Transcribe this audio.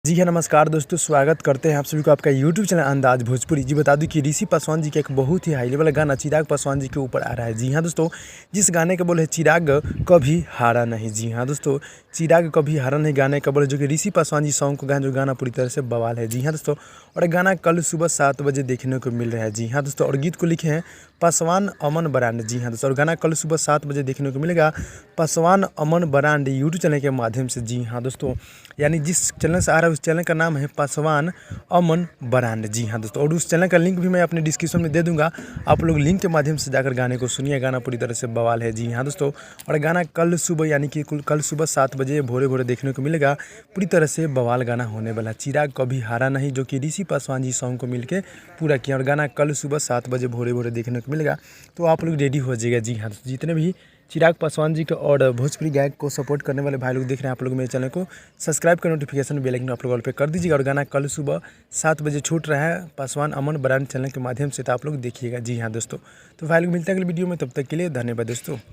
जी हाँ, नमस्कार दोस्तों, स्वागत करते हैं आप सभी को आपका यूट्यूब चैनल अंदाज भोजपुरी। जी बता दूं कि ऋषि पासवान जी का एक बहुत ही हाई लेवल गाना चिराग पासवान जी के ऊपर आ रहा है। जी हाँ दोस्तों, जिस गाने का बोल है चिराग कभी हारा नहीं। जी हाँ दोस्तों, चिराग कभी हारा नहीं गाने का बोल जो कि ऋषि पासवान जी सॉन्ग को गाना, जो गाना पूरी तरह से बवाल है। जी हाँ दोस्तों, और गाना कल सुबह 7 बजे देखने को मिल रहा है। जी हाँ दोस्तों, और गीत को लिखे हैं पासवान अमन बरांड। जी हाँ दोस्तों, और गाना कल सुबह 7 बजे देखने को मिलेगा पासवान अमन बरांड यूट्यूब चैनल के माध्यम से। जी हाँ दोस्तों, यानी जिस चैनल से आ रहा है उस चैनल का नाम है पासवान अमन बरांड। जी हाँ दोस्तों, और उस चैनल का लिंक भी मैं अपने डिस्क्रिप्शन में दे दूंगा, आप लोग लिंक के माध्यम से जाकर गाने को सुनिए। गाना पूरी तरह से बवाल है। जी हाँ दोस्तों, और गाना कल सुबह यानी कि कल सुबह 7 बजे भोरे भोरे देखने को मिलेगा। पूरी तरह से बवाल गाना होने वाला चिराग कभी हारा नहीं, जो कि ऋषि पासवान जी सॉन्ग को मिलकर पूरा किया, और गाना कल सुबह 7 बजे भोरे भोरे देखने को मिलेगा। तो आप लोग रेडी हो जाइएगा। जी हाँ, जितने भी चिराग पासवान जी को और भोजपुरी गायक को सपोर्ट करने वाले भाई लोग देख रहे हैं, आप लोग मेरे चैनल को सब्सक्राइब कर नोटिफिकेशन बेल आइकन आप लोग ऑल पे कर दीजिएगा। और गाना कल सुबह 7 बजे छूट रहा है पासवान अमन बरांड चैनल के माध्यम से, तो आप लोग देखिएगा। जी हाँ दोस्तों, तो भाई लोग मिलते हैं अगले वीडियो में, तब तक के लिए धन्यवाद दोस्तों।